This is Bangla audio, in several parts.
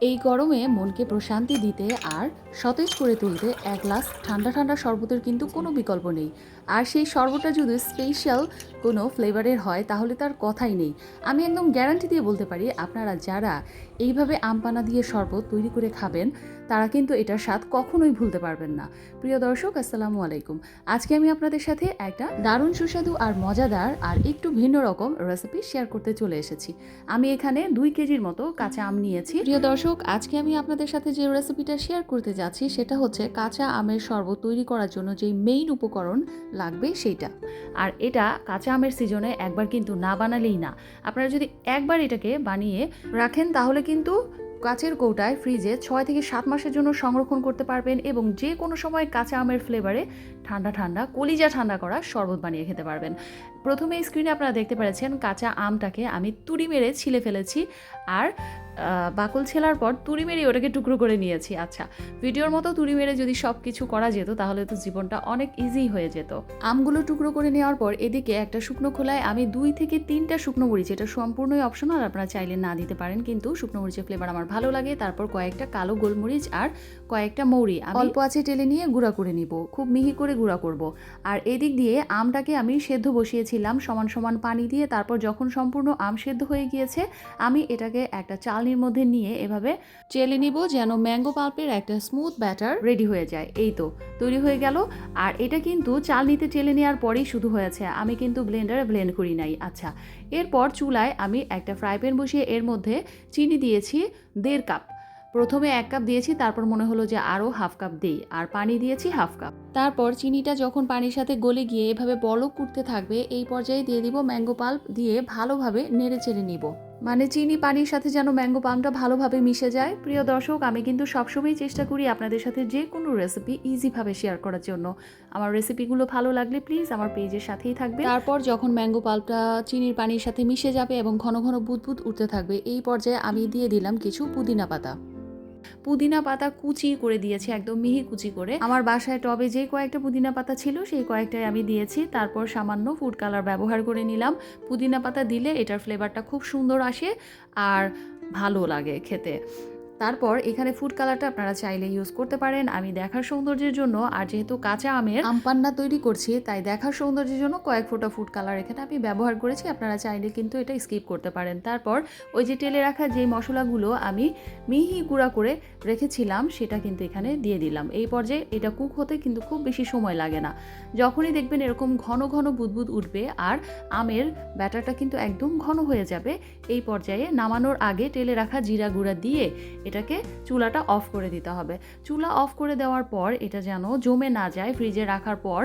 এই গরমে মনকে প্রশান্তি দিতে আর সতেজ করে তুলতে এক গ্লাস ঠান্ডা ঠান্ডা শরবতের কিন্তু কোনো বিকল্প নেই। আর সেই শরবতটা যদি স্পেশাল কোনো ফ্লেভারের হয় তাহলে তার কথাই নেই। আমি একদম গ্যারান্টি দিয়ে বলতে পারি, আপনারা যারা এইভাবে আমপানা দিয়ে শরবত তৈরি করে খাবেন তারা কিন্তু এটার স্বাদ কখনোই ভুলতে পারবেন না। প্রিয় দর্শক, আসসালামু আলাইকুম। আজকে আমি আপনাদের সাথে একটা দারুণ সুস্বাদু আর মজাদার আর একটু ভিন্ন রকম রেসিপি শেয়ার করতে চলে এসেছি। আমি এখানে 2 কেজির মতো কাঁচা আম নিয়েছি। প্রিয় দর্শক, আজকে আমি আপনাদের সাথে যে রেসিপিটা শেয়ার করতে যাচ্ছি সেটা হচ্ছে কাঁচা আমের শরবত তৈরি করার জন্য যেই মেইন উপকরণ লাগবে সেইটা। আর এটা কাঁচা আমের সিজনে একবার কিন্তু না বানালেই না। আপনারা যদি একবার এটাকে বানিয়ে রাখেন তাহলে কিন্তু কাচের কৌটায় ফ্রিজে 6 থেকে 7 মাসের জন্য সংরক্ষণ করতে পারবেন এবং যে কোনো সময় কাঁচা আমের ফ্লেভারে ঠান্ডা ঠান্ডা কলিজা ঠান্ডা করা শরবত বানিয়ে খেতে পারবেন। প্রথমে স্ক্রিনে আপনারা দেখতে পাচ্ছেন কাঁচা আমটাকে আমি তুড়ি মেরে ছিলে ফেলেছি আর বাকল ছেলার পর তুড়ি মেরে ওটাকে টুকরো করে নিয়েছি। আচ্ছা, ভিডিওর মতো তুড়ি মেরে যদি সব কিছু করা যেত তাহলে তো জীবনটা অনেক ইজি হয়ে যেত। আমগুলো টুকরো করে নেওয়ার পর এদিকে একটা শুকনো খোলায় আমি 2 থেকে 3টা শুকনো মরিচ, এটা সম্পূর্ণই অপশনাল, আপনারা চাইলে না দিতে পারেন, কিন্তু শুকনো মরিচের ফ্লেভার আমার ভালো লাগে। তারপর কয়েকটা কালো গোলমরিচ আর কয়েকটা মৌরি আমি অল্প আছে টেলে নিয়ে গুঁড়া করে নিব, খুব মিহি করে গুঁড়া করব। আর এদিক দিয়ে আমটাকে আমি সেদ্ধ বসিয়েছিলাম সমান সমান পানি দিয়ে। তারপর যখন সম্পূর্ণ আম সেদ্ধ হয়ে গিয়েছে আমি এটাকে একটা চালনির মধ্যে নিয়ে এভাবে চেলে নিব যেন ম্যাঙ্গো পাল্পের একটা স্মুথ ব্যাটার রেডি হয়ে যায়। এই তো তৈরি হয়ে গেল। আর এটা কিন্তু চালনিতে চেলে নেওয়ার পরেই শুধু হয়েছে, আমি কিন্তু ব্লেন্ডারে ব্লেন্ড করি নাই। আচ্ছা, এরপর চুলায় আমি একটা ফ্রাই প্যান বসিয়ে এর মধ্যে চিনি দিয়েছি 1.5 কাপ। প্রথমে 1 কাপ দিয়েছি, তারপর মনে হলো যে আরও হাফ কাপ দিই, আর পানি দিয়েছি হাফ কাপ। তারপর চিনিটা যখন পানির সাথে গলে গিয়ে এভাবে বলক উঠতে থাকবে এই পর্যায়ে দিয়ে দিব ম্যাঙ্গো পাল্প, দিয়ে ভালোভাবে নেড়ে চেড়ে নিব। মানে চিনি পানির সাথে যেন ম্যাঙ্গো পাল্পটা ভালোভাবে মিশে যায়। প্রিয় দর্শক, আমি কিন্তু সবসময় চেষ্টা করি আপনাদের সাথে যে কোনো রেসিপি ইজিভাবে শেয়ার করার জন্য। আমার রেসিপিগুলো ভালো লাগলে প্লিজ আমার পেজের সাথেই থাকবে। তারপর যখন ম্যাঙ্গো পাল্পটা চিনির পানির সাথে মিশে যাবে এবং ঘন ঘন বুদবুদ উঠতে থাকবে এই পর্যায়ে আমি দিয়ে দিলাম কিছু পুদিনা পাতা। পুদিনা পাতা কুচি করে দিয়েছি, একদম মিহি কুচি করে। আমার বাসায় টবে যে কয়েকটা পুদিনা পাতা ছিল সেই কয়েকটাই আমি দিয়েছি। তারপর সামান্য ফুড কালার ব্যবহার করে নিলাম। পুদিনা পাতা দিলে এটার ফ্লেভারটা খুব সুন্দর আসে আর ভালো লাগে খেতে। তারপর এখানে ফুড কালারটা আপনারা চাইলে ইউজ করতে পারেন। আমি দেখার সৌন্দর্যের জন্য, আর যেহেতু কাঁচা আমের আমপান্না তৈরি করছি তাই দেখার সৌন্দর্যের জন্য কয়েক ফোঁটা ফুড কালার এখানে আমি ব্যবহার করেছি। আপনারা চাইলে কিন্তু এটা স্কিপ করতে পারেন। তারপর ওই যে তেলে রাখা যে মশলাগুলো আমি মিহি গুঁড়া করে রেখেছিলাম সেটা কিন্তু এখানে দিয়ে দিলাম। এই পর্যায়ে এটা কুক হতে কিন্তু খুব বেশি সময় লাগে না। যখনই দেখবেন এরকম ঘন ঘন বুদবুদ উঠবে আর আমের ব্যাটারটা কিন্তু একদম ঘন হয়ে যাবে, এই পর্যায়ে নামানোর আগে তেলে রাখা জিরা গুঁড়া দিয়ে এটাকে চুলাটা অফ করে দিতে হবে। চুলা অফ করে দেওয়ার পর এটা যেন জমে না যায় ফ্রিজে রাখার পর,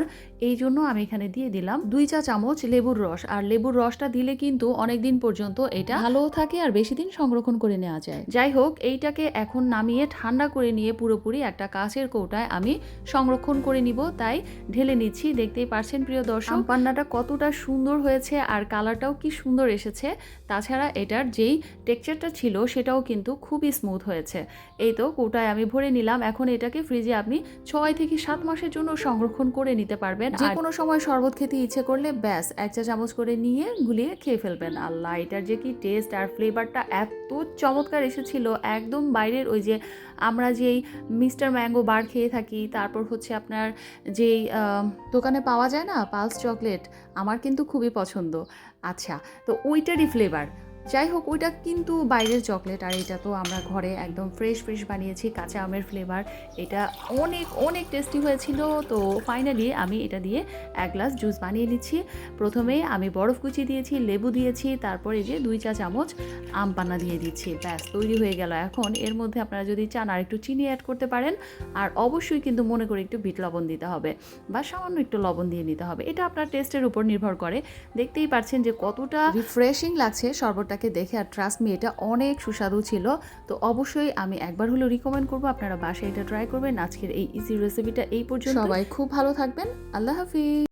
এই জন্য আমি এখানে দিয়ে দিলাম 2 চা চামচ লেবুর রস। আর লেবুর রসটা দিলে কিন্তু অনেক দিন পর্যন্ত এটা ভালো থাকে আর বেশি দিন সংরক্ষণ করে নেওয়া যায়। যাই হোক, এইটাকে এখন নামিয়ে ঠান্ডা করে নিয়ে পুরোপুরি একটা কাঁচের কৌটায় আমি সংরক্ষণ করে নিব, তাই ঢেলে নিচ্ছি। দেখতেই পারছেন প্রিয় দর্শক পান্নাটা কতটা সুন্দর হয়েছে আর কালারটাও কি সুন্দর এসেছে। তাছাড়া এটার যেই টেক্সচারটা ছিল সেটাও কিন্তু খুবই স্মুথ হয়েছে। এই তো কৌটায় আমি ভরে নিলাম। এখন এটাকে ফ্রিজে আপনি 6 থেকে 7 মাসের জন্য সংরক্ষণ করে নিতে পারবেন। যে কোনো সময় শরবত খেতে ইচ্ছে করলে ব্যাস 1 চা চামচ করে নিয়ে গুলিয়ে খেয়ে ফেলবেন। আল্লাহ, এটার যে কি টেস্ট আর ফ্লেভারটা এত চমৎকার এসেছিল, একদম বাইরের ওই যে আমরা যেই মিস্টার ম্যাঙ্গো বার খেয়ে থাকি, তারপর হচ্ছে আপনার যেই দোকানে পাওয়া যায় না পালস চকলেট, আমার কিন্তু খুবই পছন্দ। আচ্ছা, তো ওইটারই ফ্লেভার। যাই হোক, ওইটা কিন্তু বাইরের চকলেট আর এটা তো আমরা ঘরে একদম ফ্রেশ বানিয়েছি, কাঁচা আমের ফ্লেভার। এটা অনেক অনেক টেস্টি হয়েছিল। তো ফাইনালি আমি এটা দিয়ে 1 গ্লাস জুস বানিয়ে নিচ্ছি। প্রথমে আমি বরফ কুচি দিয়েছি, লেবু দিয়েছি, তারপর এই যে 2 চা চামচ আম পান্না দিয়ে দিচ্ছি। ব্যাস তৈরি হয়ে গেল। এখন এর মধ্যে আপনারা যদি চান আর একটু চিনি অ্যাড করতে পারেন, আর অবশ্যই কিন্তু মনে করে একটু বিট লবণ দিতে হবে বা সামান্য একটু লবণ দিয়ে নিতে হবে। এটা আপনার টেস্টের উপর নির্ভর করে। দেখতেই পাচ্ছেন যে কতটা রিফ্রেশিং লাগছে শরবতটাকে দেখে, আর ট্রাস্ট মি এটা অনেক সুস্বাদু ছিল। তো অবশ্যই আমি একবার হলেও রিকমেন্ড করবো আপনারা বাসায় এটা ট্রাই করবেন। আজকের এই ইজি রেসিপিটা এই পর্যন্ত। সবাই খুব ভালো থাকবেন। আল্লাহ হাফিজ।